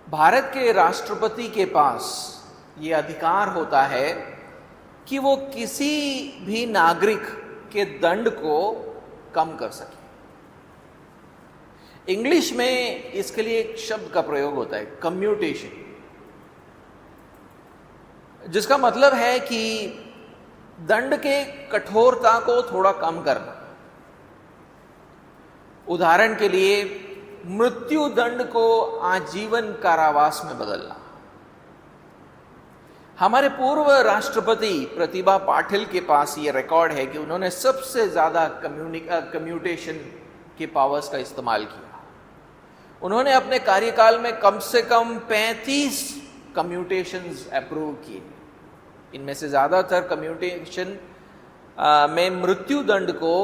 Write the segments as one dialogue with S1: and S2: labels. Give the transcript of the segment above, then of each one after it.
S1: भारत के राष्ट्रपति के पास ये अधिकार होता है कि वो किसी भी नागरिक के दंड को कम कर सके। इंग्लिश में इसके लिए एक शब्द का प्रयोग होता है, कम्यूटेशन, जिसका मतलब है कि दंड के कठोरता को थोड़ा कम करना। उदाहरण के लिए मृत्यु दंड को आजीवन कारावास में बदलना। हमारे पूर्व राष्ट्रपति प्रतिभा पाटिल के पास यह रिकॉर्ड है कि उन्होंने सबसे ज्यादा कम्यूटेशन के पावर्स का इस्तेमाल किया। उन्होंने अपने कार्यकाल में कम से कम 35 कम्यूटेशंस अप्रूव किए। इनमें से ज्यादातर कम्यूटेशन में मृत्यु दंड को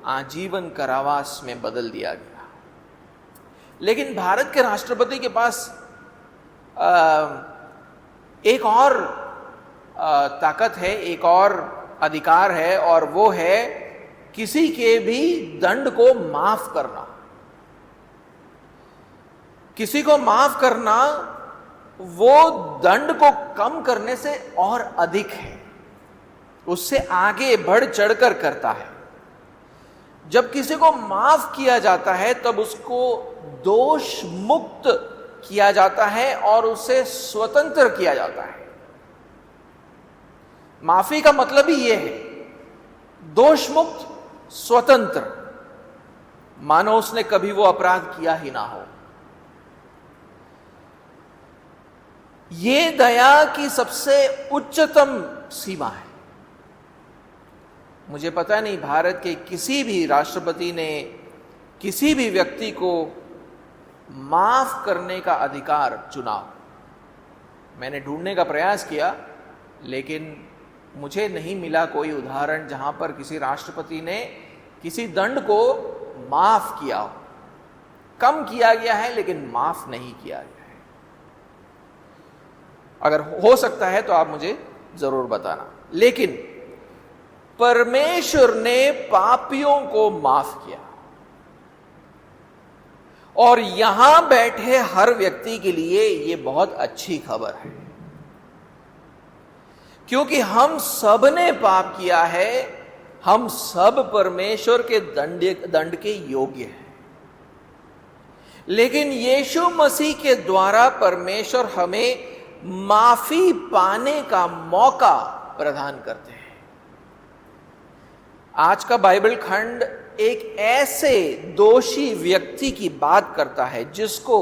S1: आजीवन कारावास में बदल दिया गया। लेकिन भारत के राष्ट्रपति के पास एक और ताकत है, एक और अधिकार है, और वो है किसी के भी दंड को माफ करना। किसी को माफ करना वो दंड को कम करने से और अधिक है, उससे आगे बढ़ चढ़कर करता है। जब किसी को माफ किया जाता है तब उसको दोष मुक्त किया जाता है और उसे स्वतंत्र किया जाता है। माफी का मतलब ही यह है, दोष मुक्त, स्वतंत्र, मानो उसने कभी वो अपराध किया ही ना हो। ये दया की सबसे उच्चतम सीमा है। मुझे पता नहीं भारत के किसी भी राष्ट्रपति ने किसी भी व्यक्ति को माफ करने का अधिकार चुना। मैंने ढूंढने का प्रयास किया लेकिन मुझे नहीं मिला कोई उदाहरण जहां पर किसी राष्ट्रपति ने किसी दंड को माफ किया हो। कम किया गया है लेकिन माफ नहीं किया गया है। अगर हो सकता है तो आप मुझे जरूर बताना। लेकिन परमेश्वर ने पापियों को माफ किया, और यहां बैठे हर व्यक्ति के लिए यह बहुत अच्छी खबर है, क्योंकि हम सब ने पाप किया है। हम सब परमेश्वर के दंड के योग्य हैं, लेकिन यीशु मसीह के द्वारा परमेश्वर हमें माफी पाने का मौका प्रदान करते हैं। आज का बाइबल खंड एक ऐसे दोषी व्यक्ति की बात करता है जिसको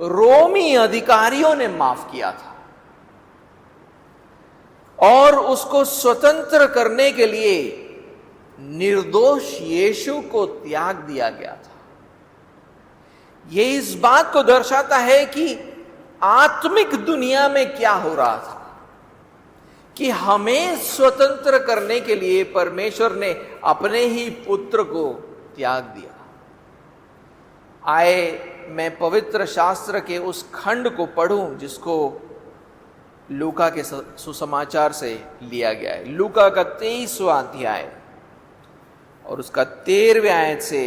S1: रोमी अधिकारियों ने माफ किया था और उसको स्वतंत्र करने के लिए निर्दोष यीशु को त्याग दिया गया था। यह इस बात को दर्शाता है कि आत्मिक दुनिया में क्या हो रहा था, कि हमें स्वतंत्र करने के लिए परमेश्वर ने अपने ही पुत्र को त्याग दिया। आए मैं पवित्र शास्त्र के उस खंड को पढ़ूं जिसको लूका के सुसमाचार से लिया गया है। लूका का 23वां अध्याय और उसका 13वें आयत से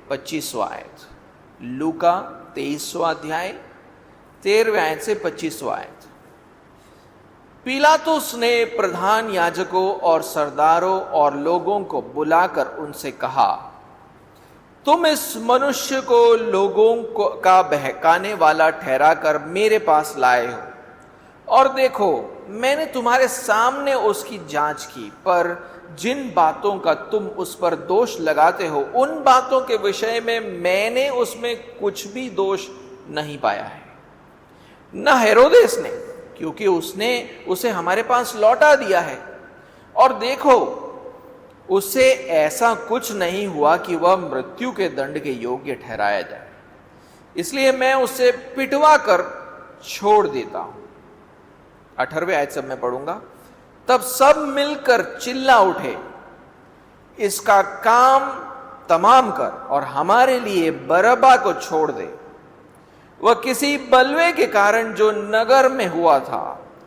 S1: 25वां आयत। लूका 23वां अध्याय 13वें आयत से 25वां आयत। पिलातुस ने प्रधान याजकों और सरदारों और लोगों को बुलाकर उनसे कहा, तुम इस मनुष्य को लोगों का बहकाने वाला ठहराकर मेरे पास लाए हो, और देखो मैंने तुम्हारे सामने उसकी जांच की, पर जिन बातों का तुम उस पर दोष लगाते हो उन बातों के विषय में मैंने उसमें कुछ भी दोष नहीं पाया है। न हेरोदेस ने, क्योंकि उसने उसे हमारे पास लौटा दिया है, और देखो उससे ऐसा कुछ नहीं हुआ कि वह मृत्यु के दंड के योग्य ठहराया जाए, इसलिए मैं उसे पिटवा कर छोड़ देता हूं। 18वें आयत से मैं पढ़ूंगा। तब सब मिलकर चिल्ला उठे, इसका काम तमाम कर और हमारे लिए बरअब्बा को छोड़ दे। वह किसी बलवे के कारण जो नगर में हुआ था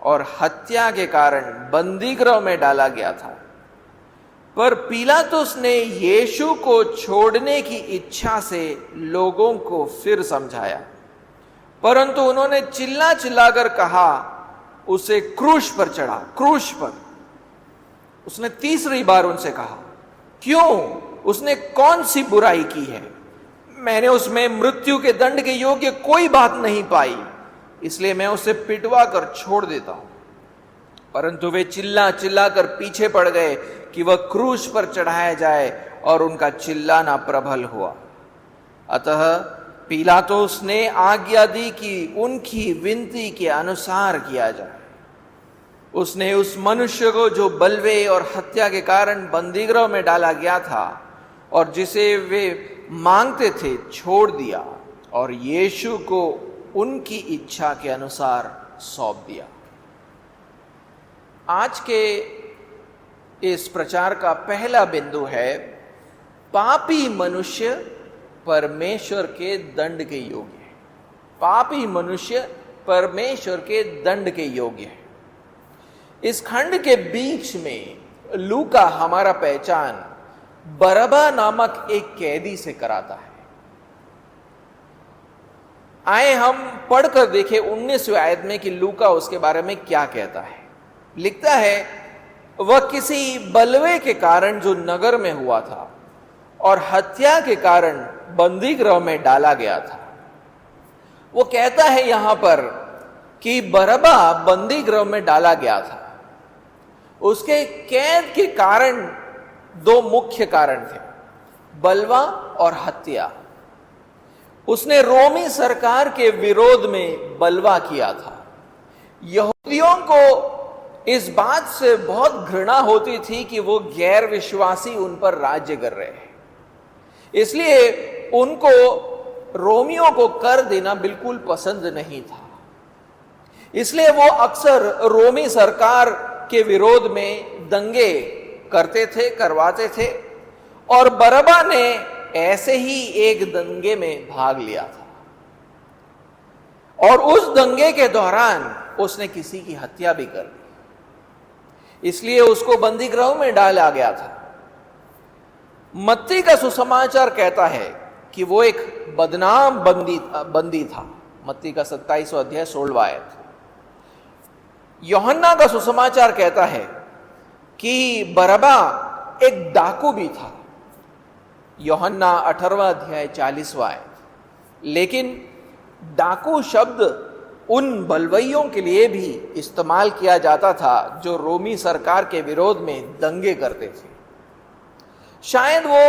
S1: और हत्या के कारण बंदीगृह में डाला गया था। पर पिलातुस ने यीशु को छोड़ने की इच्छा से लोगों को फिर समझाया, परंतु उन्होंने चिल्ला चिल्लाकर कहा, उसे क्रूश पर चढ़ा, क्रूश पर। उसने तीसरी बार उनसे कहा, क्यों? उसने कौन सी बुराई की है? मैंने उसमें मृत्यु के दंड के योग्य कोई बात नहीं पाई, इसलिए मैं उसे पिटवा कर छोड़ देता हूं। परंतु वे चिल्ला चिल्ला कर पीछे पड़ गए कि वह क्रूस पर चढ़ाया जाए, और उनका चिल्लाना प्रबल हुआ। अतः पिलातुस ने आज्ञा दी कि उनकी विनती के अनुसार किया जाए। उसने उस मनुष्य को जो बलवे और हत्या के कारण बंदीगृह में डाला गया था और जिसे वे मांगते थे, छोड़ दिया और यीशु को उनकी इच्छा के अनुसार सौंप दिया। आज के इस प्रचार का पहला बिंदु है, पापी मनुष्य परमेश्वर के दंड के योग्य है। पापी मनुष्य परमेश्वर के दंड के योग्य है। इस खंड के बीच में लूका हमारा पहचान बरबा नामक एक कैदी से कराता है। आए हम पढ़कर देखें 19वें आयत में कि लूका उसके बारे में क्या कहता है। लिखता है, वह किसी बलवे के कारण जो नगर में हुआ था और हत्या के कारण बंदी गृह में डाला गया था। वो कहता है यहां पर कि बरबा बंदी गृह में डाला गया था। उसके कैद के कारण दो मुख्य कारण थे, बलवा और हत्या। उसने रोमी सरकार के विरोध में बलवा किया था। यहूदियों को इस बात से बहुत घृणा होती थी कि वो गैर विश्वासी उन पर राज्य कर रहे हैं, इसलिए उनको रोमियों को कर देना बिल्कुल पसंद नहीं था। इसलिए वो अक्सर रोमी सरकार के विरोध में दंगे करते थे, करवाते थे, और बरबा ने ऐसे ही एक दंगे में भाग लिया था और उस दंगे के दौरान उसने किसी की हत्या भी कर दी, इसलिए उसको बंदी गृह में डाला गया था। मत्ती का सुसमाचार कहता है कि वो एक बदनाम बंदी था। मत्ती का 27वां अध्याय 16वां आयत। यूहन्ना का सुसमाचार कहता है कि बरबा एक डाकू भी था। यूहन्ना 18वां अध्याय 40वां आयत। लेकिन डाकू शब्द उन बलवइयों के लिए भी इस्तेमाल किया जाता था जो रोमी सरकार के विरोध में दंगे करते थे। शायद वो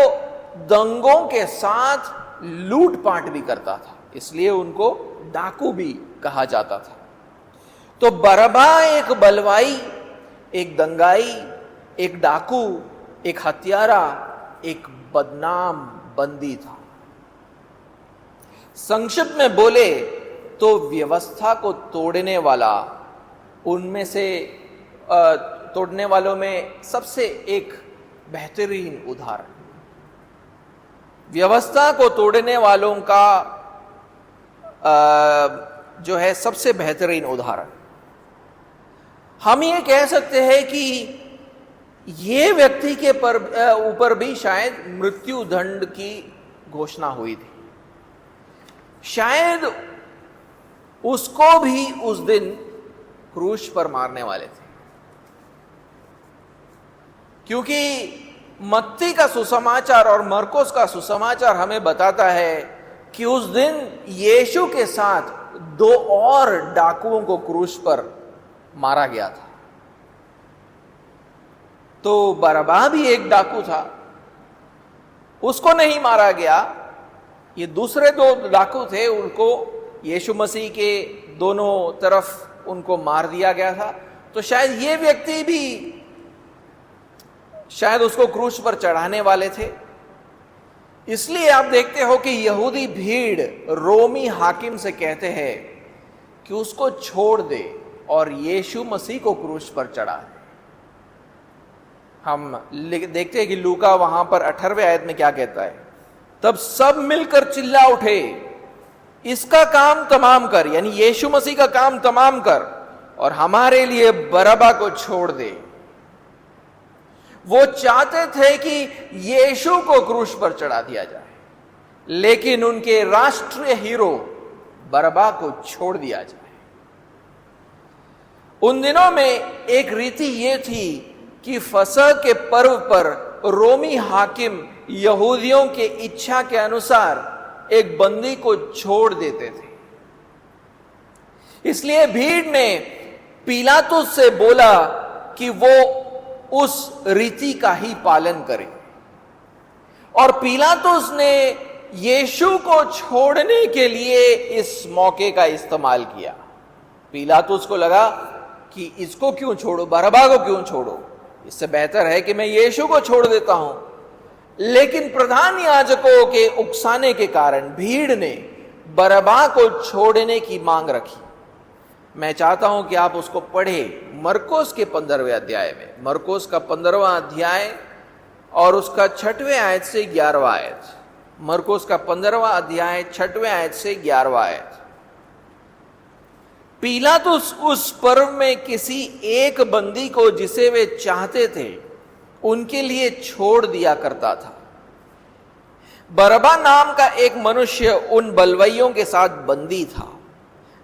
S1: दंगों के साथ लूटपाट भी करता था, इसलिए उनको डाकू भी कहा जाता था। तो बरबा एक बलवाई, एक दंगाई, एक डाकू, एक हत्यारा, एक बदनाम बंदी था। संक्षिप्त में बोले तो व्यवस्था को तोड़ने वाला, उनमें से तोड़ने वालों में सबसे एक बेहतरीन उदाहरण, व्यवस्था को तोड़ने वालों का जो है सबसे बेहतरीन उदाहरण। हम ये कह सकते हैं कि ये व्यक्ति के ऊपर भी शायद मृत्यु दंड की घोषणा हुई थी। शायद उसको भी उस दिन क्रूस पर मारने वाले थे, क्योंकि मत्ती का सुसमाचार और मरकुस का सुसमाचार हमें बताता है कि उस दिन यीशु के साथ दो और डाकुओं को क्रूस पर मारा गया था। तो बरबा भी एक डाकू था, उसको नहीं मारा गया। ये दूसरे दो डाकू थे, उनको यीशु मसीह के दोनों तरफ उनको मार दिया गया था। तो शायद ये व्यक्ति भी शायद उसको क्रूस पर चढ़ाने वाले थे। इसलिए आप देखते हो कि यहूदी भीड़ रोमी हाकिम से कहते हैं कि उसको छोड़ दे और यीशु मसीह को क्रूस पर चढ़ा दे। हम देखते हैं कि लूका वहां पर 18वें आयत में क्या कहता है, तब सब मिलकर चिल्ला उठे, इसका काम तमाम कर, यानी यीशु मसीह का काम तमाम कर और हमारे लिए बरबा को छोड़ दे। वो चाहते थे कि यीशु को क्रूस पर चढ़ा दिया जाए, लेकिन उनके राष्ट्रीय हीरो बरअब्बा को छोड़ दिया जाए। उन दिनों में एक रीति ये थी कि फसह के पर्व पर रोमी हाकिम यहूदियों के इच्छा के अनुसार एक बंदी को छोड़ देते थे। इसलिए भीड़ ने पिलातुस से बोला कि वो उस रीति का ही पालन करे, और पिलातुस ने यीशु को छोड़ने के लिए इस मौके का इस्तेमाल किया। पिलातुस को लगा कि इसको क्यों छोड़ो, बरअब्बा को क्यों छोड़ो, इससे बेहतर है कि मैं यीशु को छोड़ देता हूं। लेकिन प्रधान याजकों के उकसाने के कारण भीड़ ने बरअब्बा को छोड़ने की मांग रखी। मैं चाहता हूं कि आप उसको पढ़ें मरकोस के 15वें अध्याय में, मरकोस का 15वां अध्याय और उसका 6वें आयत से 11वां आयत। मरकोस का 15वां अध्याय 6वें आयत से 11वां आयत। पिलातुस उस पर्व में किसी एक बंदी को जिसे वे चाहते थे उनके लिए छोड़ दिया करता था। बरअब्बा नाम का एक मनुष्य उन बलवइयों के साथ बंदी था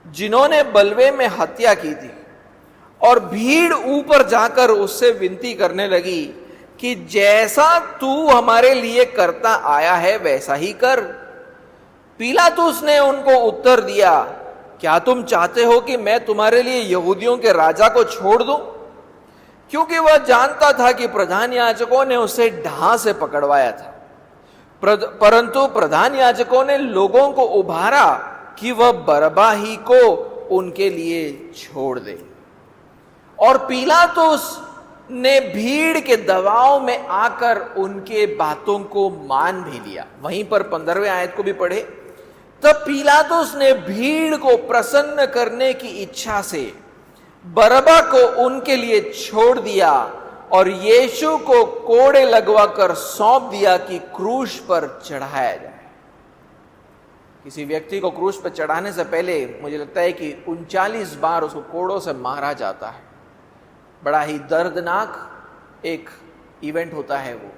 S1: जिन्होंने बलवे में हत्या की थी, और भीड़ ऊपर जाकर उससे विनती करने लगी कि जैसा तू हमारे लिए करता आया है वैसा ही कर। पिलातुस ने उनको उत्तर दिया, क्या तुम चाहते हो कि मैं तुम्हारे लिए यहूदियों के राजा को छोड़ दूं? क्योंकि वह जानता था कि प्रधान याजकों ने उसे ढां से पकड़वाया था। परंतु प्रधान याजकों ने लोगों को उभारा कि वह बरअब्बा ही को उनके लिए छोड़ दे, और पिलातुस ने भीड़ के दबाव में आकर उनके बातों को मान भी लिया। वहीं पर 15वें आयत को भी पढ़े। तब पिलातुस ने भीड़ को प्रसन्न करने की इच्छा से बरअब्बा को उनके लिए छोड़ दिया और यीशु को कोड़े लगवाकर सौंप दिया कि क्रूस पर चढ़ाया जाए। किसी व्यक्ति को क्रूस पर चढ़ाने से पहले मुझे लगता है कि 39 बार उसको कोड़ों से मारा जाता है। बड़ा ही दर्दनाक एक इवेंट होता है वो।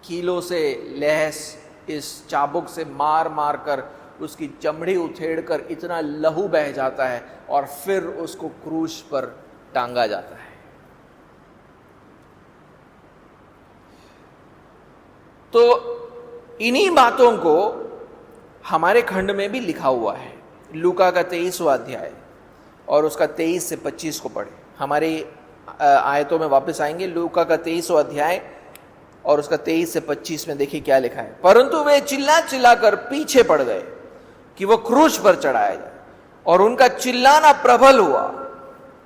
S1: कीलों से लैस इस चाबुक से मार मार कर उसकी चमड़ी उथेड़ कर इतना लहू बह जाता है और फिर उसको क्रूस पर टांगा जाता है। तो इन्हीं बातों को हमारे खंड में भी लिखा हुआ है। लूका का 23वां अध्याय और उसका 23 से 25 को पढ़े। हमारी आयतों में वापस आएंगे। लूका का 23वां अध्याय और उसका 23 से 25 में देखिए क्या लिखा है। परंतु वे चिल्ला चिल्ला कर पीछे पड़ गए कि वो क्रूस पर चढ़ाया जाए, और उनका चिल्लाना प्रबल हुआ।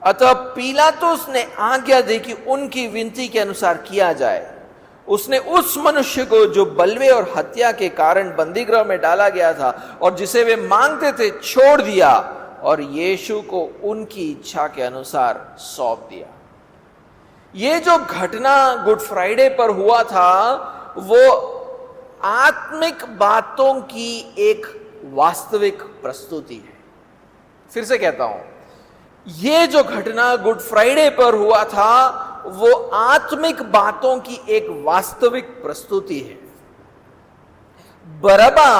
S1: अतः पिलातुस ने आज्ञा दी कि उनकी विनती के अनुसार किया जाए। उसने उस मनुष्य को जो बलवे और हत्या के कारण बंदीगृह में डाला गया था और जिसे वे मांगते थे छोड़ दिया, और यीशु को उनकी इच्छा के अनुसार सौंप दिया। ये जो घटना गुड फ्राइडे पर हुआ था वो आत्मिक बातों की एक वास्तविक प्रस्तुति है। फिर से कहता हूं, ये जो घटना गुड फ्राइडे पर हुआ था वो आत्मिक बातों की एक वास्तविक प्रस्तुति है। बरअब्बा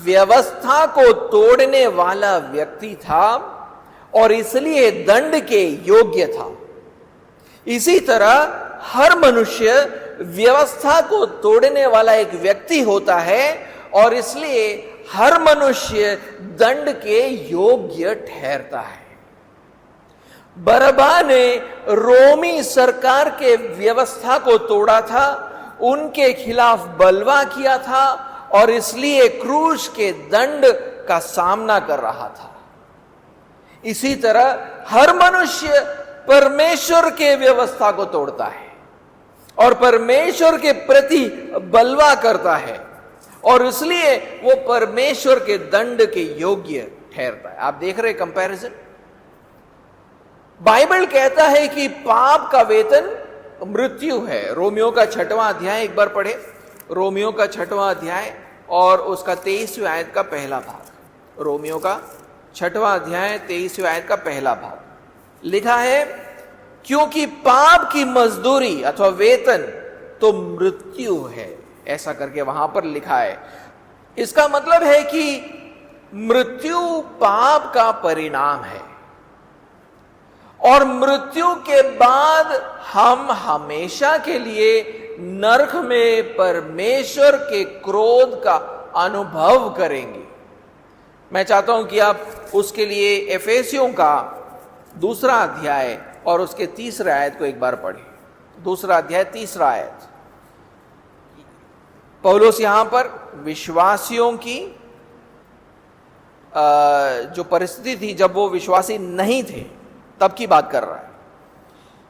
S1: व्यवस्था को तोड़ने वाला व्यक्ति था और इसलिए दंड के योग्य था। इसी तरह हर मनुष्य व्यवस्था को तोड़ने वाला एक व्यक्ति होता है और इसलिए हर मनुष्य दंड के योग्य ठहरता है। बरअब्बा ने रोमी सरकार के व्यवस्था को तोड़ा था, उनके खिलाफ बलवा किया था और इसलिए क्रूस के दंड का सामना कर रहा था। इसी तरह हर मनुष्य परमेश्वर के व्यवस्था को तोड़ता है और परमेश्वर के प्रति बलवा करता है और इसलिए वो परमेश्वर के दंड के योग्य ठहरता है। आप देख रहे कंपैरिजन। बाइबल कहता है कि पाप का वेतन मृत्यु है। रोमियो का 6वां अध्याय एक बार पढ़े। रोमियो का 6वां अध्याय और उसका 23वें आयत का पहला भाग। रोमियो का 6वां अध्याय 23वें आयत का पहला भाग लिखा है, क्योंकि पाप की मजदूरी अथवा वेतन तो मृत्यु है। ऐसा करके वहां पर लिखा है। इसका मतलब है कि मृत्यु पाप का परिणाम है और मृत्यु के बाद हम हमेशा के लिए नरक में परमेश्वर के क्रोध का अनुभव करेंगे। मैं चाहता हूं कि आप उसके लिए एफेसियों का 2 अध्याय और उसके 3 आयत को एक बार पढ़ें। 2 अध्याय 3 आयत। पौलुस यहां पर विश्वासियों की जो परिस्थिति थी जब वो विश्वासी नहीं थे तब की बात कर रहा है।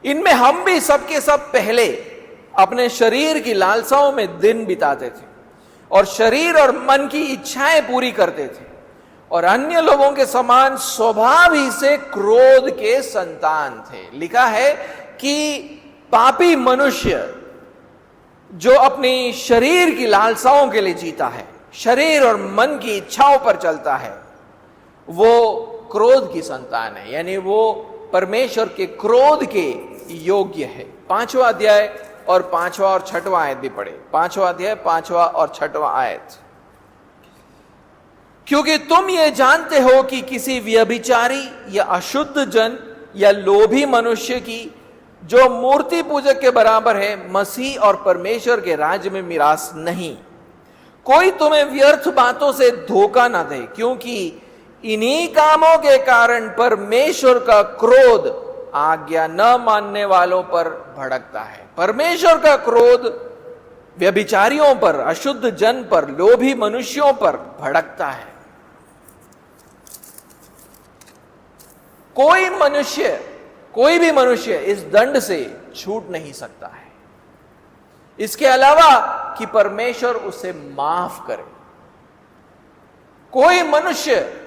S1: इनमें हम भी सबके सब पहले अपने शरीर की लालसाओं में दिन बिताते थे और शरीर और मन की इच्छाएं पूरी करते थे और अन्य लोगों के समान स्वभाव ही से क्रोध के संतान थे। लिखा है कि पापी मनुष्य जो अपनी शरीर की लालसाओं के लिए जीता है, शरीर और मन की इच्छाओं पर चलता है, वो क्रोध की संतान है, यानी वो परमेश्वर के क्रोध के योग्य है। 5वां अध्याय और 5वां और 6वां आयत भी पढ़े। 5वां अध्याय 5वां और 6वां आयत। क्योंकि तुम ये जानते हो कि किसी व्यभिचारी या अशुद्ध जन या लोभी मनुष्य की जो मूर्ति पूजक के बराबर है मसीह और परमेश्वर के राज्य में मिरास नहीं। कोई तुम्हें व्यर्थ बातों से धोखा ना दे, क्योंकि इन्हीं कामों के कारण परमेश्वर का क्रोध आज्ञा न मानने वालों पर भड़कता है। परमेश्वर का क्रोध व्यभिचारियों पर, अशुद्ध जन पर, लोभी मनुष्यों पर भड़कता है। कोई भी मनुष्य इस दंड से छूट नहीं सकता है, इसके अलावा कि परमेश्वर उसे माफ करे। कोई मनुष्य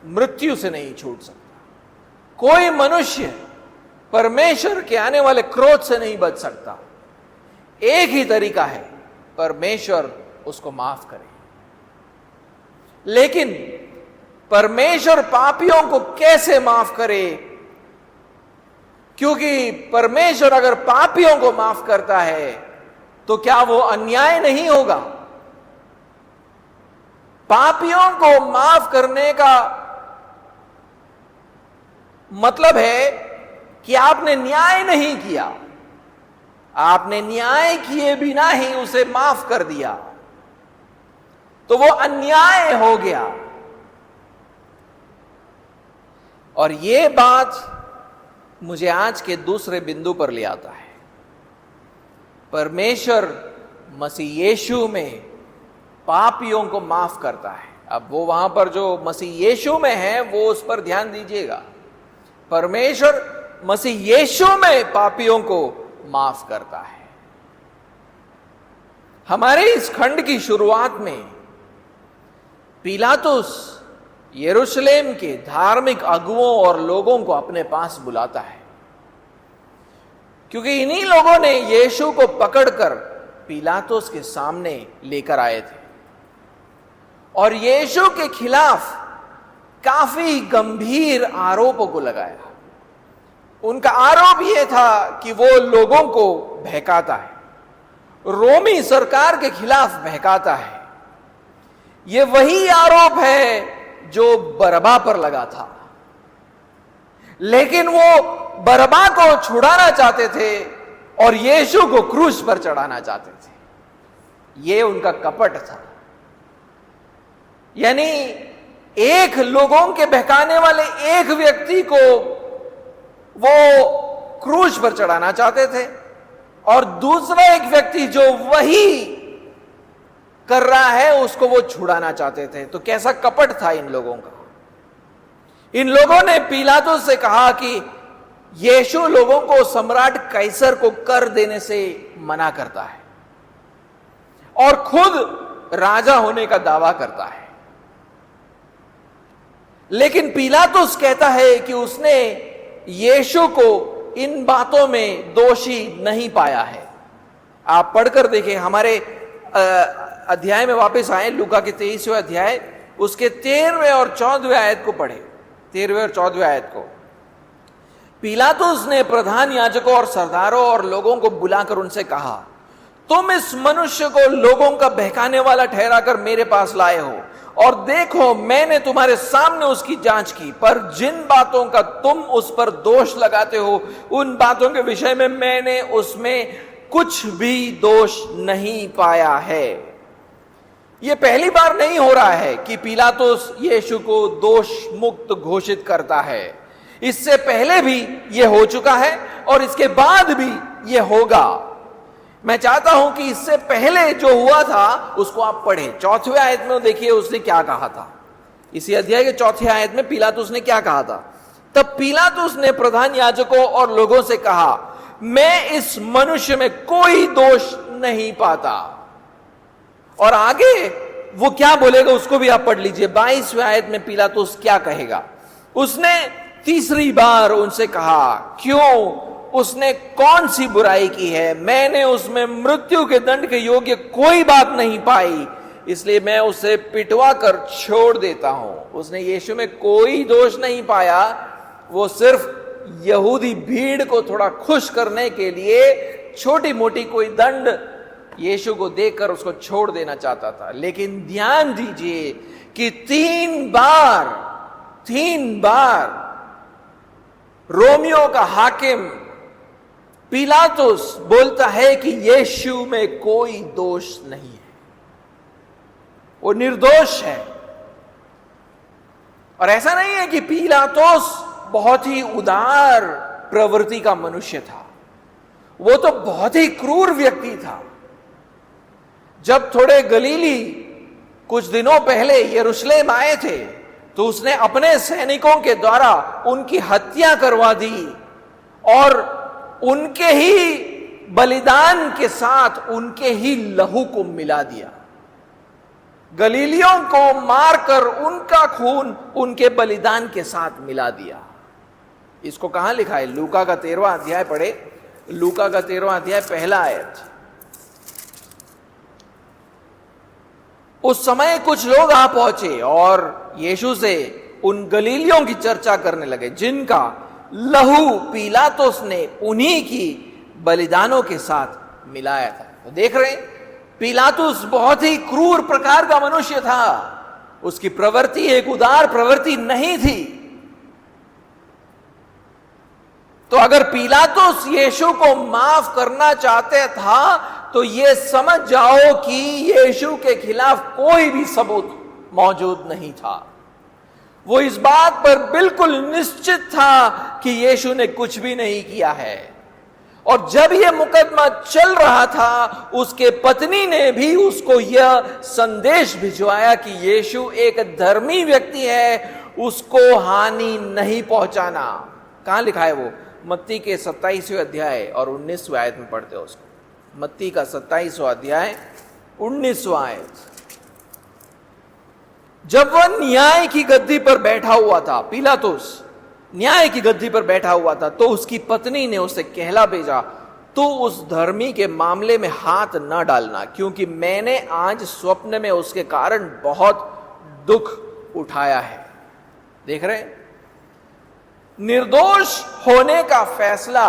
S1: मृत्यु से नहीं छूट सकता, कोई मनुष्य परमेश्वर के आने वाले क्रोध से नहीं बच सकता। एक ही तरीका है, परमेश्वर उसको माफ करे। लेकिन परमेश्वर पापियों को कैसे माफ करे? क्योंकि परमेश्वर अगर पापियों को माफ करता है तो क्या वो अन्याय नहीं होगा? पापियों को माफ करने का मतलब है कि आपने न्याय नहीं किया, आपने न्याय किए बिना ही उसे माफ कर दिया, तो वो अन्याय हो गया। और ये बात मुझे आज के दूसरे बिंदु पर ले आता है। परमेश्वर मसीह यीशु में पापियों को माफ करता है। अब वो वहां पर जो मसीह यीशु में है वो उस पर ध्यान दीजिएगा। परमेश्वर मसीह यीशु में पापियों को माफ करता है। हमारे इस खंड की शुरुआत में पिलातुस यरूशलेम के धार्मिक अगुओं और लोगों को अपने पास बुलाता है, क्योंकि इन्हीं लोगों ने यीशु को पकड़कर पिलातुस के सामने लेकर आए थे और यीशु के खिलाफ काफी गंभीर आरोपों को लगाया। उनका आरोप यह था कि वो लोगों को बहकाता है, रोमी सरकार के खिलाफ बहकाता है। यह वही आरोप है जो बरअब्बा पर लगा था, लेकिन वो बरअब्बा को छुड़ाना चाहते थे और यीशु को क्रूस पर चढ़ाना चाहते थे। यह उनका कपट था। यानी एक लोगों के बहकाने वाले एक व्यक्ति को वो क्रूस पर चढ़ाना चाहते थे और दूसरा एक व्यक्ति जो वही कर रहा है उसको वो छुड़ाना चाहते थे। तो कैसा कपट था इन लोगों का। इन लोगों ने पिलातुस से कहा कि यीशु लोगों को सम्राट कैसर को कर देने से मना करता है और खुद राजा होने का दावा करता है। लेकिन पिलातुस कहता है कि उसने यीशु को इन बातों में दोषी नहीं पाया है। आप पढ़कर देखें, हमारे अध्याय में वापस आए, लूका के 23वें अध्याय उसके 13वें और 14वें आयत को पढ़े। 13वें और 14वें आयत को। पिलातुस ने प्रधान याजकों और सरदारों और लोगों को बुलाकर उनसे कहा, तुम इस मनुष्य को लोगों का बहकाने वाला ठहराकर मेरे पास लाए हो और देखो मैंने तुम्हारे सामने उसकी जांच की, पर जिन बातों का तुम उस पर दोष लगाते हो उन बातों के विषय में मैंने उसमें कुछ भी दोष नहीं पाया है। यह पहली बार नहीं हो रहा है कि पिलातुस यीशु को दोष मुक्त घोषित करता है। इससे पहले भी यह हो चुका है और इसके बाद भी यह होगा। मैं चाहता हूं कि इससे पहले जो हुआ था उसको आप पढ़ें। 4वें आयत में देखिए उसने क्या कहा था। इसी अध्याय के 4 आयत में पिलातुस ने क्या कहा था। तब पिलातुस ने प्रधान याजकों और लोगों से कहा, मैं इस मनुष्य में कोई दोष नहीं पाता। और आगे वो क्या बोलेगा उसको भी आप पढ़ लीजिए। 22वें आयत में पिलातुस क्या कहेगा। उसने तीसरी बार उनसे कहा, क्यों? उसने कौन सी बुराई की है? मैंने उसमें मृत्यु के दंड के योग्य कोई बात नहीं पाई, इसलिए मैं उसे पिटवा कर छोड़ देता हूं। उसने यीशु में कोई दोष नहीं पाया। वो सिर्फ यहूदी भीड़ को थोड़ा खुश करने के लिए छोटी मोटी कोई दंड यीशु को देकर उसको छोड़ देना चाहता था। लेकिन ध्यान दीजिए कि 3 बार रोमियो का हाकिम पिलातुस बोलता है कि यीशु में कोई दोष नहीं है, वो निर्दोष है। और ऐसा नहीं है कि पिलातुस बहुत ही उदार प्रवृत्ति का मनुष्य था, वो तो बहुत ही क्रूर व्यक्ति था। जब थोड़े गलीली कुछ दिनों पहले यरूशलेम आए थे तो उसने अपने सैनिकों के द्वारा उनकी हत्या करवा दी और उनके ही बलिदान के साथ उनके ही लहू को मिला दिया। गलीलियों को मारकर उनका खून उनके बलिदान के साथ मिला दिया। इसको कहां लिखा है? लूका का 13वां अध्याय पढ़े। लूका का 13वां अध्याय 1 आयत। उस समय कुछ लोग आ पहुंचे और यीशु से उन गलीलियों की चर्चा करने लगे जिनका लहू पिलातुस ने उन्हीं की बलिदानों के साथ मिलाया था। तो देख रहे हैं, पिलातुस बहुत ही क्रूर प्रकार का मनुष्य था। उसकी प्रवृत्ति एक उदार प्रवृत्ति नहीं थी। तो अगर पिलातुस यीशु को माफ करना चाहते था तो यह समझ जाओ कि यीशु के खिलाफ कोई भी सबूत मौजूद नहीं था। वो इस बात पर बिल्कुल निश्चित था कि यीशु ने कुछ भी नहीं किया है। और जब यह मुकदमा चल रहा था उसके पत्नी ने भी उसको यह संदेश भिजवाया कि यीशु एक धर्मी व्यक्ति है, उसको हानि नहीं पहुंचाना। कहां लिखा है वो? मत्ती के 27वें अध्याय और 19वें आयत में पढ़ते हो उसको। मत्ती का 27वां अध्याय 19वां आयत। जब वह न्याय की गद्दी पर बैठा हुआ था, पिलातुस न्याय की गद्दी पर बैठा हुआ था, तो उसकी पत्नी ने उसे कहला भेजा, तो उस धर्मी के मामले में हाथ न डालना, क्योंकि मैंने आज स्वप्न में उसके कारण बहुत दुख उठाया है। देख रहे हैं, निर्दोष होने का फैसला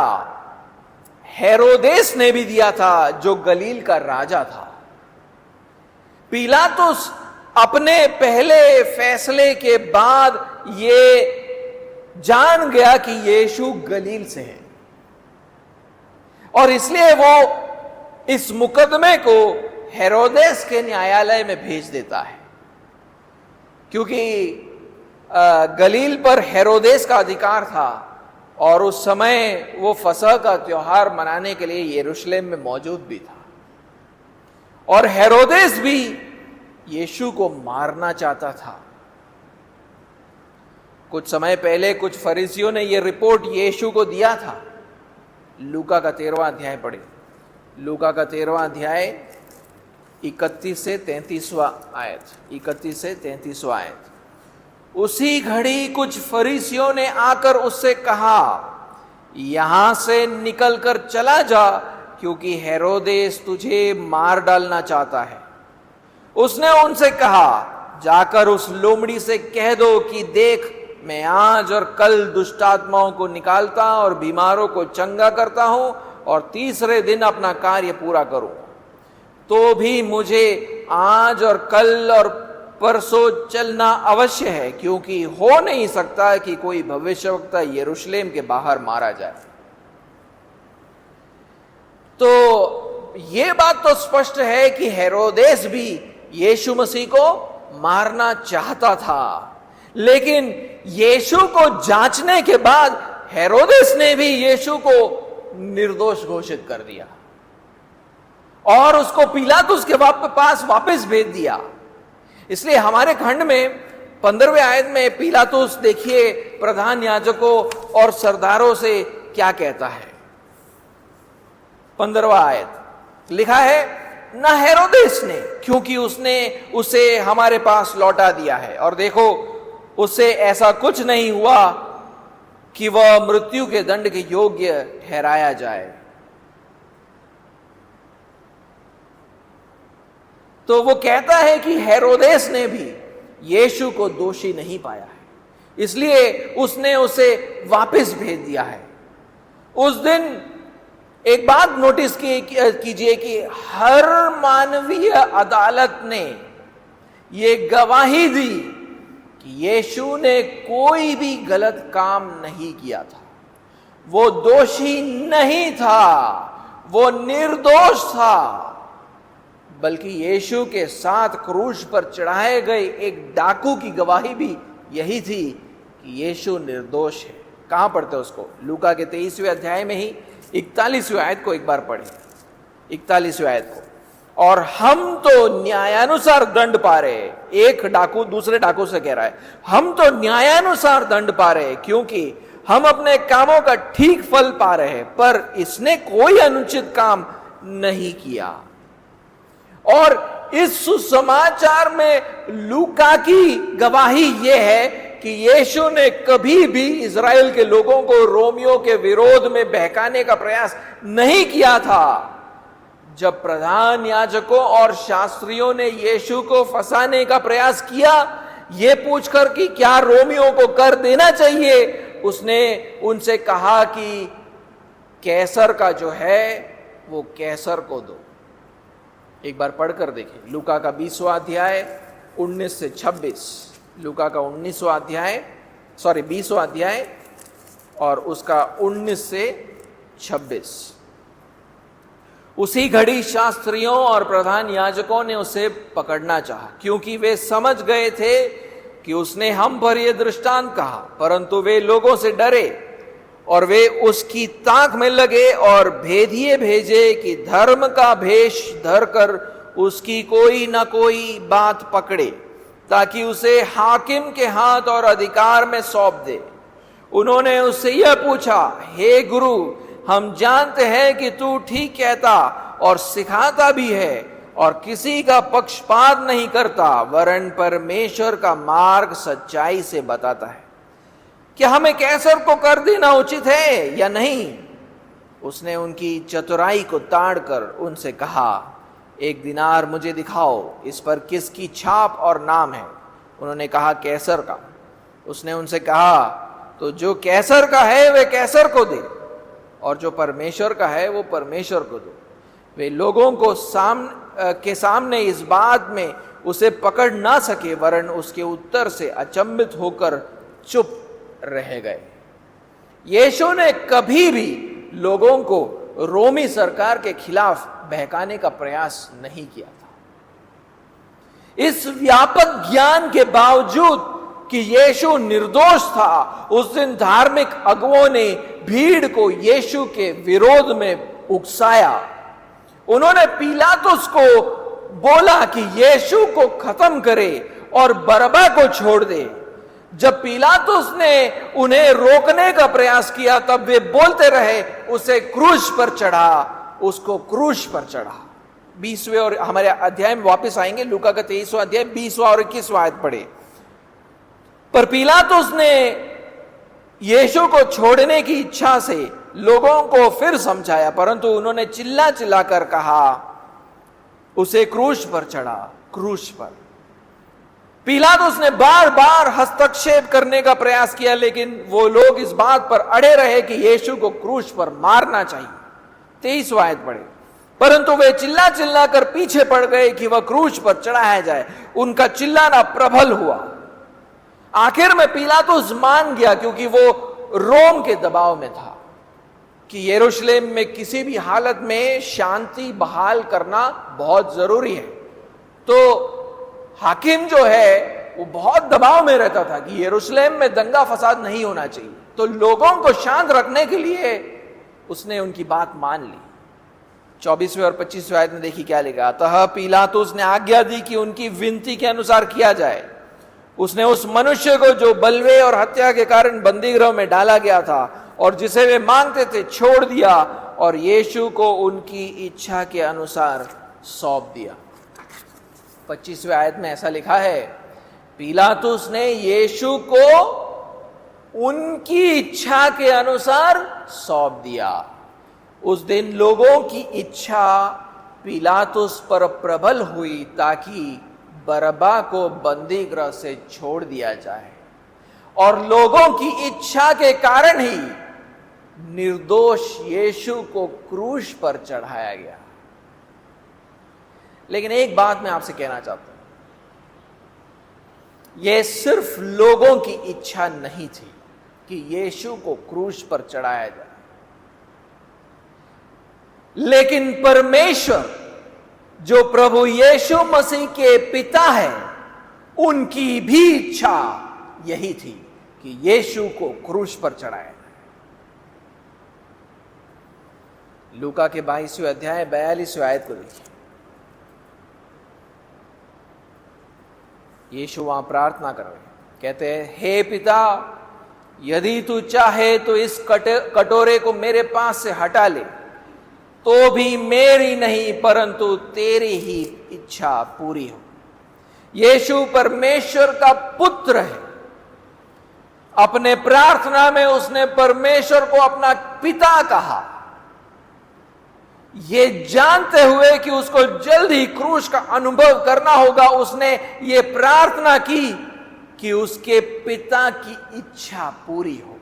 S1: हेरोदेस ने भी दिया था, जो गलील का राजा था। पिलातुस अपने पहले फैसले के बाद ये जान गया कि यीशु गलील से है और इसलिए वो इस मुकदमे को हेरोदेस के न्यायालय में भेज देता है, क्योंकि गलील पर हेरोदेस का अधिकार था और उस समय वो फसह का त्योहार मनाने के लिए यरूशलेम में मौजूद भी था। और हेरोदेस भी यीशु को मारना चाहता था। कुछ समय पहले कुछ फरीसियों ने यह रिपोर्ट यीशु को दिया था। लूका का 13वां अध्याय पढ़े। लूका का 13वां अध्याय 31 से 33वां आयत। 31 से 33वां आयत। उसी घड़ी कुछ फरीसियों ने आकर उससे कहा, यहां से निकलकर चला जा, क्योंकि हेरोदेस तुझे मार डालना चाहता है। उसने उनसे कहा, जाकर उस लोमड़ी से कह दो कि देख, मैं आज और कल दुष्टात्माओं को निकालता और बीमारों को चंगा करता हूं और तीसरे दिन अपना कार्य पूरा करूं। तो भी मुझे आज और कल और पर सो चलना अवश्य है, क्योंकि हो नहीं सकता कि कोई भविष्यवक्ता यरूशलेम के बाहर मारा जाए। तो यह बात तो स्पष्ट है कि हेरोदेस भी यीशु मसीह को मारना चाहता था, लेकिन यीशु को जांचने के बाद हेरोदेस ने भी यीशु को निर्दोष घोषित कर दिया और उसको पिलातुस के पास वापस भेज दिया। इसलिए हमारे खंड में 15वें आयत में पिलातुस देखिए प्रधान याजकों और सरदारों से क्या कहता है। 15वां आयत लिखा है, ना हेरोदेस ने, क्योंकि उसने उसे हमारे पास लौटा दिया है, और देखो उससे ऐसा कुछ नहीं हुआ कि वह मृत्यु के दंड के योग्य ठहराया जाए। तो वो कहता है कि हेरोदेस ने भी यीशु को दोषी नहीं पाया है, इसलिए उसने उसे वापस भेज दिया है। उस दिन एक बात नोटिस कीजिए कि हर मानवीय अदालत ने यह गवाही दी कि यीशु ने कोई भी गलत काम नहीं किया था, वो दोषी नहीं था, वो निर्दोष था, बल्कि यीशु के साथ क्रूस पर चढ़ाए गए एक डाकू की गवाही भी यही थी कि यीशु निर्दोष है। कहां पढ़ते उसको? लूका के 23वें अध्याय में ही 41वें आयत को एक बार पढ़े, 41वें आयत को। और हम तो न्यायानुसार दंड पा रहे, एक डाकू दूसरे डाकू से कह रहा है, हम तो न्यायानुसार दंड पा रहे क्योंकि हम अपने कामों का ठीक फल पा रहे हैं, पर इसने कोई अनुचित काम नहीं किया। और इस सुसमाचार में लूका की गवाही यह है कि यीशु ने कभी भी इजराइल के लोगों को रोमियों के विरोध में बहकाने का प्रयास नहीं किया था। जब प्रधान याजकों और शास्त्रियों ने यीशु को फंसाने का प्रयास किया, यह पूछकर कि क्या रोमियों को कर देना चाहिए, उसने उनसे कहा कि कैसर का जो है वो कैसर को दो। एक बार पढ़कर देखें, लूका का 20वां अध्याय 19 से 26, लूका का 20वां अध्याय और उसका 19 से 26। उसी घड़ी शास्त्रियों और प्रधान याजकों ने उसे पकड़ना चाहा, क्योंकि वे समझ गए थे कि उसने हम पर यह दृष्टांत कहा, परंतु वे लोगों से डरे और वे उसकी ताक में लगे और भेदिए भेजे कि धर्म का भेष धरकर उसकी कोई ना कोई बात पकड़े, ताकि उसे हाकिम के हाथ और अधिकार में सौंप दे। उन्होंने उससे यह पूछा, हे गुरु, हम जानते हैं कि तू ठीक कहता और सिखाता भी है और किसी का पक्षपात नहीं करता, वरन परमेश्वर का मार्ग सच्चाई से बताता है। क्या हमें कैसर को कर देना उचित है या नहीं? उसने उनकी चतुराई को ताड़कर उनसे कहा, एक दिनार मुझे दिखाओ, इस पर किसकी छाप और नाम है? उन्होंने कहा, कैसर का। उसने उनसे कहा, तो जो कैसर का है वे कैसर को दे, और जो परमेश्वर का है वो परमेश्वर को दो। वे लोगों को सामने इस बात में उसे पकड़ ना सके, वरन उसके उत्तर से अचंभित होकर चुप रह गए। यीशु ने कभी भी लोगों को रोमी सरकार के खिलाफ बहकाने का प्रयास नहीं किया था। इस व्यापक ज्ञान के बावजूद कि यीशु निर्दोष था, उस दिन धार्मिक अगुओं ने भीड़ को यीशु के विरोध में उकसाया। उन्होंने पिलातुस को बोला कि यीशु को खत्म करे और बरअब्बा को छोड़ दे। जब पिलातुस ने उन्हें रोकने का प्रयास किया, तब वे बोलते रहे, उसे क्रूस पर चढ़ा, उसको क्रूस पर चढ़ा। 20वें और हमारे अध्याय में वापस आएंगे, लूका का 23वां अध्याय 20वां और 21वां आयत पढ़े। पर पिलातुस ने यीशु को छोड़ने की इच्छा से लोगों को फिर समझाया, परंतु उन्होंने चिल्ला चिल्ला कर कहा, उसे क्रूस पर चढ़ा, क्रूस पर। पिलातुस ने बार बार हस्तक्षेप करने का प्रयास किया, लेकिन वो लोग इस बात पर अड़े रहे कि यीशु को क्रूस पर मारना चाहिए। 23वां आयत पढ़े। परंतु वे चिल्ला चिल्ला कर पीछे पड़ गए कि वह क्रूस पर चढ़ाया जाए। उनका चिल्लाना प्रबल हुआ। आखिर में पिलातुस मान गया, क्योंकि वो रोम के दबाव में था कि यरूशलेम में किसी भी हालत में शांति बहाल करना बहुत जरूरी है। तो हाकिम जो है वो बहुत दबाव में रहता था कि यरूशलेम में दंगा फसाद नहीं होना चाहिए। तो लोगों को शांत रखने के लिए उसने उनकी बात मान ली। 24वें और 25वें आयत में देखिए क्या लिखा। अतः पिलातुस ने आज्ञा दी कि उनकी विनती के अनुसार किया जाए। उसने उस मनुष्य को जो बलवे और हत्या के कारण बंदीगृह में डाला गया था और जिसे वे मांगते थे छोड़ दिया, और यीशु को उनकी इच्छा के अनुसार सौंप दिया। 25वें आयत में ऐसा लिखा है, पिलातुस ने यीशु को उनकी इच्छा के अनुसार सौंप दिया। उस दिन लोगों की इच्छा पिलातुस पर प्रबल हुई ताकि बरअब्बा को बंदीगृह से छोड़ दिया जाए, और लोगों की इच्छा के कारण ही निर्दोष यीशु को क्रूस पर चढ़ाया गया। लेकिन एक बात मैं आपसे कहना चाहता हूं, यह सिर्फ लोगों की इच्छा नहीं थी कि यीशु को क्रूस पर चढ़ाया जाए, लेकिन परमेश्वर जो प्रभु यीशु मसीह के पिता है, उनकी भी इच्छा यही थी कि यीशु को क्रूस पर चढ़ाया जाए। लूका के 22वें अध्याय 42वें आयत को देखिए। यीशु वहां प्रार्थना कर रहे, कहते हैं, हे पिता, यदि तू चाहे तो इस कटोरे को मेरे पास से हटा ले, तो भी मेरी नहीं परंतु तेरी ही इच्छा पूरी हो। यीशु परमेश्वर का पुत्र है। अपने प्रार्थना में उसने परमेश्वर को अपना पिता कहा, ये जानते हुए कि उसको जल्द ही क्रूस का अनुभव करना होगा। उसने ये प्रार्थना की कि उसके पिता की इच्छा पूरी हो,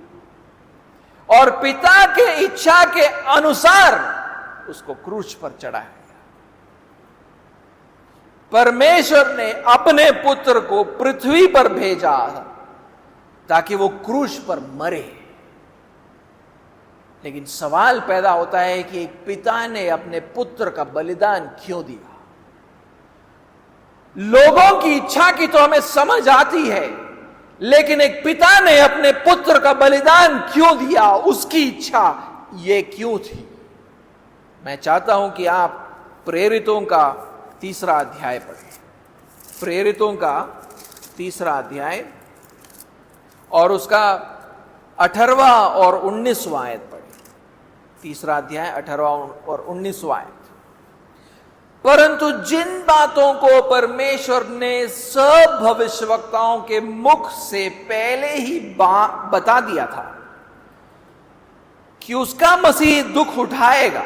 S1: और पिता के इच्छा के अनुसार उसको क्रूस पर चढ़ाया गया। परमेश्वर ने अपने पुत्र को पृथ्वी पर भेजा ताकि वो क्रूस पर मरे। लेकिन सवाल पैदा होता है कि एक पिता ने अपने पुत्र का बलिदान क्यों दिया? लोगों की इच्छा की तो हमें समझ आती है, लेकिन एक पिता ने अपने पुत्र का बलिदान क्यों दिया? उसकी इच्छा ये क्यों थी? मैं चाहता हूं कि आप प्रेरितों का 3रा अध्याय पढ़ें। प्रेरितों का 3रा अध्याय और उसका 18वां और 19वां आयत पढ़ें। 3रा अध्याय 18वां और 19वां आयत। परंतु जिन बातों को परमेश्वर ने सब भविष्यवक्ताओं के मुख से पहले ही बता दिया था कि उसका मसीह दुख उठाएगा,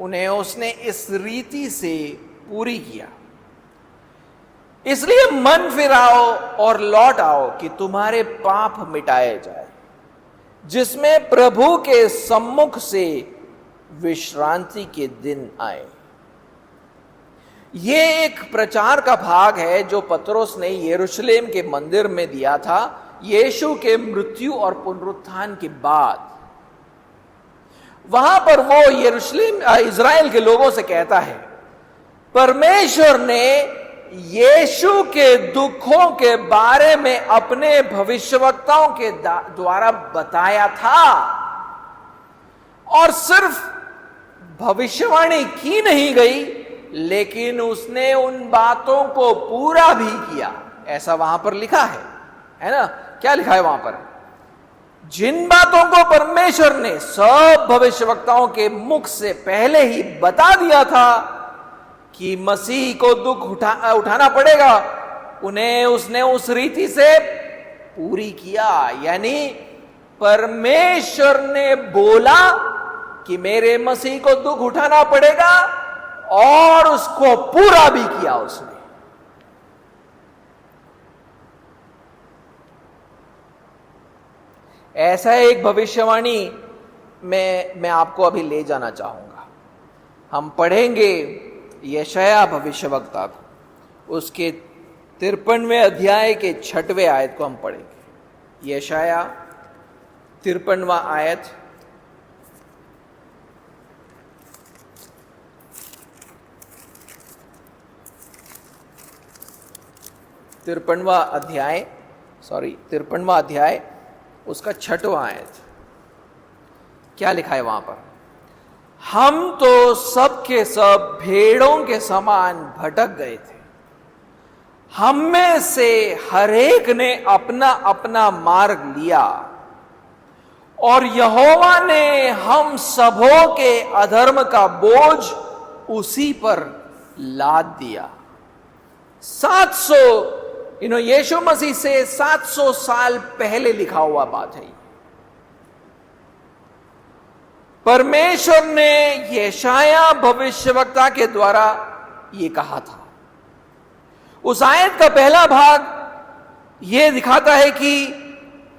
S1: उन्हें उसने इस रीति से पूरी किया। इसलिए मन फिराओ और लौट आओ कि तुम्हारे पाप मिटाए जाए, जिसमें प्रभु के सम्मुख से विश्रांति के दिन आए। यह एक प्रचार का भाग है जो पतरस ने यरूशलेम के मंदिर में दिया था यीशु के मृत्यु और पुनरुत्थान के बाद। वहां पर वो यरूशलेम इज़राइल के लोगों से कहता है, परमेश्वर ने यीशु के दुखों के बारे में अपने भविष्यवक्ताओं के द्वारा बताया था, और सिर्फ भविष्यवाणी की नहीं गई, लेकिन उसने उन बातों को पूरा भी किया। ऐसा वहां पर लिखा है ना? क्या लिखा है वहां पर? जिन बातों को परमेश्वर ने सब भविष्यवक्ताओं के मुख से पहले ही बता दिया था कि मसीह को दुख उठाना पड़ेगा, उन्हें उसने उस रीति से पूरी किया। यानी परमेश्वर ने बोला कि मेरे मसीह को दुख उठाना पड़ेगा, और उसको पूरा भी किया उसने। ऐसा एक भविष्यवाणी मैं आपको अभी ले जाना चाहूंगा। हम पढ़ेंगे यशायाह भविष्यवक्ता को, उसके 53वें अध्याय के 6वें आयत को हम पढ़ेंगे। यशायाह 53वां आयत, तिरपनवा अध्याय उसका 6वां आयत। क्या लिखा है वहां पर? हम तो सबके सब भेड़ों के समान भटक गए थे, हम में से हरेक ने अपना अपना मार्ग लिया, और यहोवा ने हम सबों के अधर्म का बोझ उसी पर लाद दिया। 700 यीशु मसीह से 700 साल पहले लिखा हुआ बात है। परमेश्वर ने यशायाह भविष्यवक्ता के द्वारा यह कहा था। उस आयत का पहला भाग यह दिखाता है कि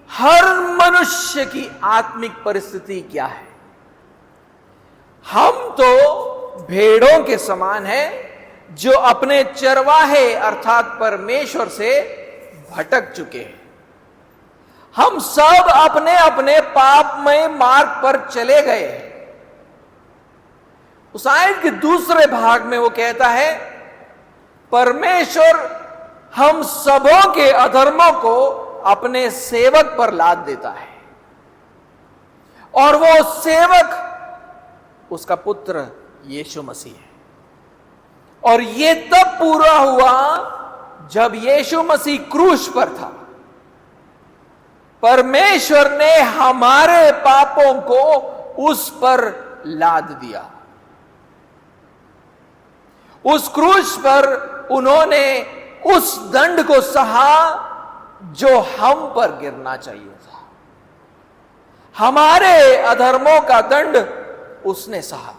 S1: हर मनुष्य की आत्मिक परिस्थिति क्या है। हम तो भेड़ों के समान हैं जो अपने चरवाहे अर्थात परमेश्वर से भटक चुके हैं। हम सब अपने अपने पापमय मार्ग पर चले गए। उस आयत के दूसरे भाग में वो कहता है, परमेश्वर हम सबों के अधर्मों को अपने सेवक पर लाद देता है, और वो सेवक उसका पुत्र यीशु मसीह है। और ये तब पूरा हुआ जब यीशु मसीह क्रूस पर था। परमेश्वर ने हमारे पापों को उस पर लाद दिया। उस क्रूस पर उन्होंने उस दंड को सहा जो हम पर गिरना चाहिए था। हमारे अधर्मों का दंड उसने सहा।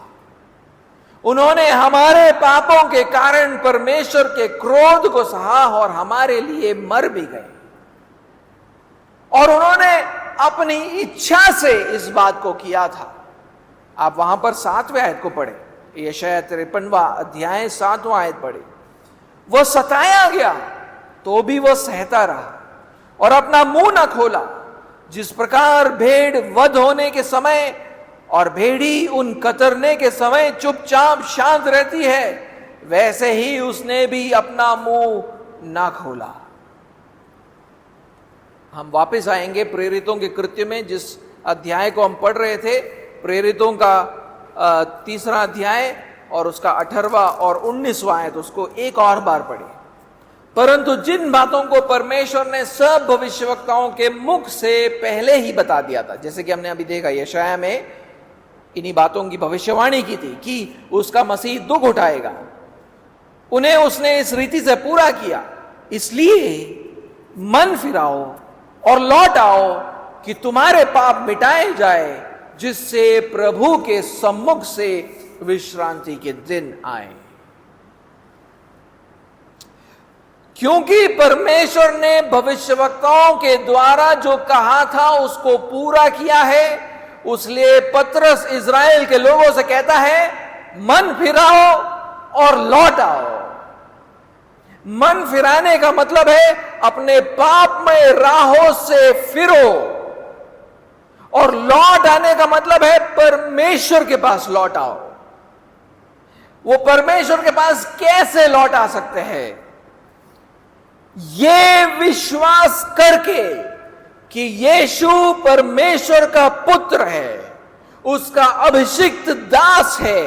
S1: उन्होंने हमारे पापों के कारण परमेश्वर के क्रोध को सहा और हमारे लिए मर भी गए। और उन्होंने अपनी इच्छा से इस बात को किया था। आप वहां पर 7वें आयत को पढ़े, यशायाह 53वां अध्याय 7वां आयत पढ़े। वह सताया गया तो भी वह सहता रहा और अपना मुंह न खोला। जिस प्रकार भेड़ वध होने के समय और भेड़ी उन कतरने के समय चुपचाप शांत रहती है, वैसे ही उसने भी अपना मुंह ना खोला। हम वापस आएंगे प्रेरितों के कृत्य में, जिस अध्याय को हम पढ़ रहे थे, प्रेरितों का 3रा अध्याय और उसका 18वां और 19वां आयत, उसको एक और बार पढ़े। परंतु जिन बातों को परमेश्वर ने सब भविष्यवक्ताओं के मुख से पहले ही बता दिया था, जैसे कि हमने अभी देखा यशायाह में इन्हीं बातों की भविष्यवाणी की थी कि उसका मसीह दुख उठाएगा, उन्हें उसने इस रीति से पूरा किया। इसलिए मन फिराओ और लौट आओ कि तुम्हारे पाप मिटाए जाए, जिससे प्रभु के सम्मुख से विश्रांति के दिन आए। क्योंकि परमेश्वर ने भविष्यवक्ताओं के द्वारा जो कहा था उसको पूरा किया है, उसलिए पतरस इज़राइल के लोगों से कहता है, मन फिराओ और लौट आओ। मन फिराने का मतलब है अपने पापमय राहों से फिरो, और लौट आने का मतलब है परमेश्वर के पास लौट आओ। वो परमेश्वर के पास कैसे लौट आ सकते हैं? ये विश्वास करके कि यीशु परमेश्वर का पुत्र है, उसका अभिषिक्त दास है,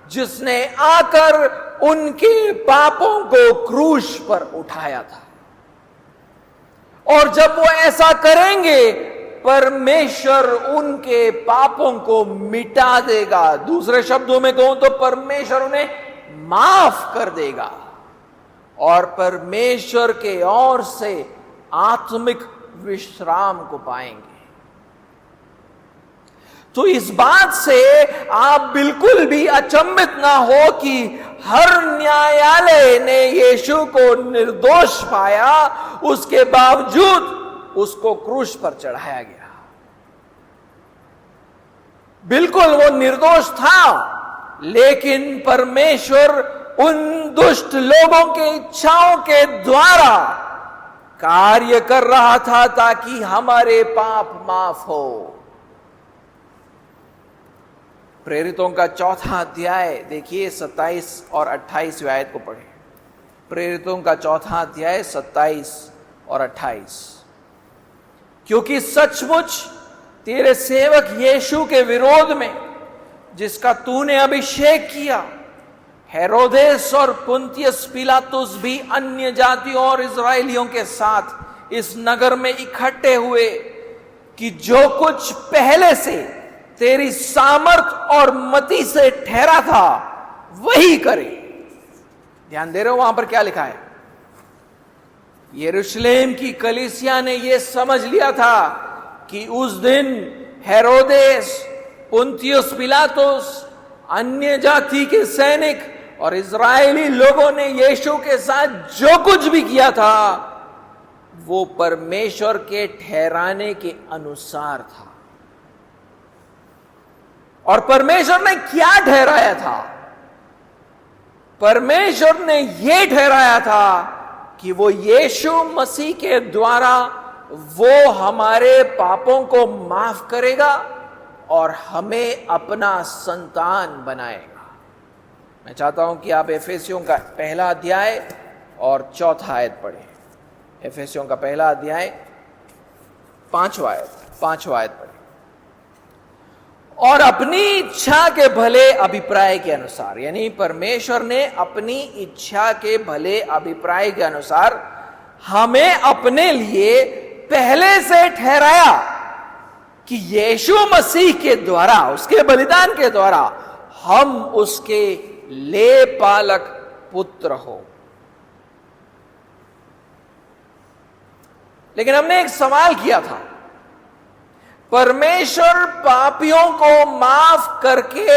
S1: जिसने आकर उनके पापों को क्रूस पर उठाया था। और जब वो ऐसा करेंगे, परमेश्वर उनके पापों को मिटा देगा। दूसरे शब्दों में कहूं तो परमेश्वर उन्हें माफ कर देगा और परमेश्वर के ओर से आत्मिक विश्राम को पाएंगे। तो इस बात से आप बिल्कुल भी अचंभित ना हो कि हर न्यायालय ने यीशु को निर्दोष पाया, उसके बावजूद उसको क्रूस पर चढ़ाया गया। बिल्कुल वो निर्दोष था, लेकिन परमेश्वर उन दुष्ट लोगों के इच्छाओं के द्वारा कार्य कर रहा था ताकि हमारे पाप माफ हो। प्रेरितों का 4 अध्याय देखिए 27 और 28 आयत को पढ़ें। प्रेरितों का 4 अध्याय 27 और 28। क्योंकि सचमुच तेरे सेवक यीशु के विरोध में, जिसका तूने अभिषेक किया, हेरोदेस और पुन्तियुस पिलातुस भी अन्य जातियों और इस्राएलियों के साथ इस नगर में इकट्ठे हुए कि जो कुछ पहले से तेरी सामर्थ और मति से ठहरा था वही करे। ध्यान दे रहे हो वहां पर क्या लिखा है? यरूशलेम की कलीसिया ने यह समझ लिया था कि उस दिन हेरोदेस, पुन्तियुस पिलातुस, अन्य जाति के सैनिक और इजरायली लोगों ने यीशु के साथ जो कुछ भी किया था वो परमेश्वर के ठहराने के अनुसार था। और परमेश्वर ने क्या ठहराया था? परमेश्वर ने यह ठहराया था कि वो यीशु मसीह के द्वारा वो हमारे पापों को माफ करेगा और हमें अपना संतान बनाएगा। मैं चाहता हूं कि आप एफेसियों का 1 अध्याय और 4 आयत पढ़ें। एफेसियों का 1 अध्याय 5 आयत पढ़ें। और अपनी इच्छा के भले अभिप्राय के अनुसार, यानी परमेश्वर ने अपनी इच्छा के भले अभिप्राय के अनुसार हमें अपने लिए पहले से ठहराया कि यीशु मसीह के द्वारा, उसके बलिदान के द्वारा हम उसके ले पालक पुत्र हो। लेकिन हमने एक सवाल किया था, परमेश्वर पापियों को माफ करके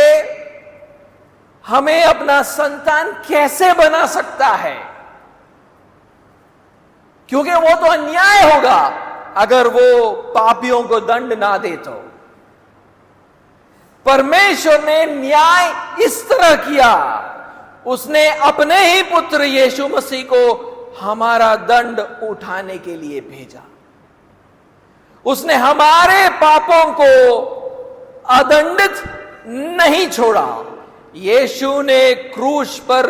S1: हमें अपना संतान कैसे बना सकता है? क्योंकि वो तो अन्याय होगा अगर वो पापियों को दंड ना दे तो। परमेश्वर ने न्याय इस तरह किया, उसने अपने ही पुत्र यीशु मसीह को हमारा दंड उठाने के लिए भेजा। उसने हमारे पापों को अदंडित नहीं छोड़ा। यीशु ने क्रूस पर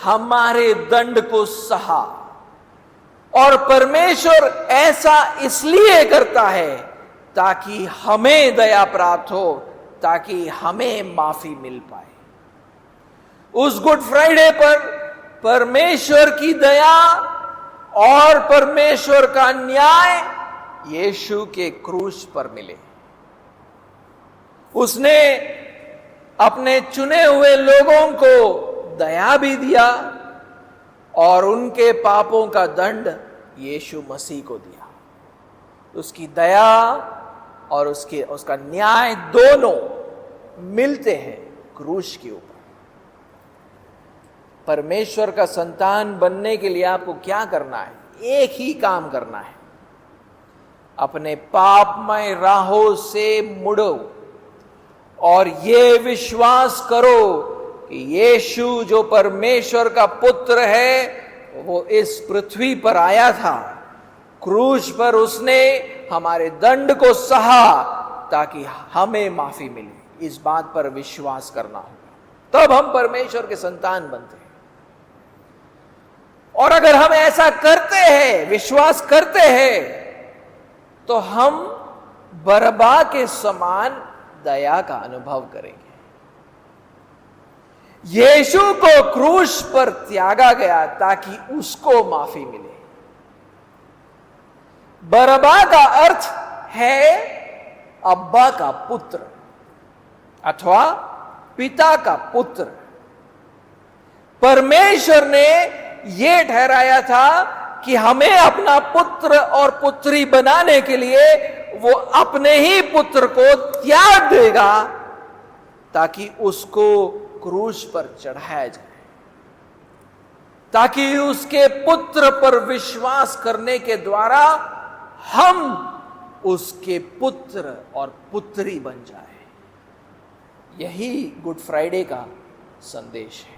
S1: हमारे दंड को सहा। और परमेश्वर ऐसा इसलिए करता है ताकि हमें दया प्राप्त हो, ताकि हमें माफी मिल पाए। उस गुड फ्राइडे पर परमेश्वर की दया और परमेश्वर का न्याय यीशु के क्रूस पर मिले। उसने अपने चुने हुए लोगों को दया भी दिया और उनके पापों का दंड यीशु मसीह को दिया। उसकी दया और उसका न्याय दोनों मिलते हैं क्रूस के ऊपर। परमेश्वर का संतान बनने के लिए आपको क्या करना है? एक ही काम करना है, अपने पापमय राहों से मुड़ो और ये विश्वास करो कि यीशु जो परमेश्वर का पुत्र है वो इस पृथ्वी पर आया था। क्रूस पर उसने हमारे दंड को सहा ताकि हमें माफी मिले। इस बात पर विश्वास करना होगा, तब हम परमेश्वर के संतान बनते हैं। और अगर हम ऐसा करते हैं, विश्वास करते हैं, तो हम बरअब्बा के समान दया का अनुभव करेंगे। यीशु को क्रूस पर त्यागा गया ताकि उसको माफी मिले। बरअब्बा का अर्थ है अब्बा का पुत्र अथवा पिता का पुत्र। परमेश्वर ने यह ठहराया था कि हमें अपना पुत्र और पुत्री बनाने के लिए वो अपने ही पुत्र को त्याग देगा ताकि उसको क्रूस पर चढ़ाया जाए, ताकि उसके पुत्र पर विश्वास करने के द्वारा हम उसके पुत्र और पुत्री बन जाए। यही गुड फ्राइडे का संदेश है।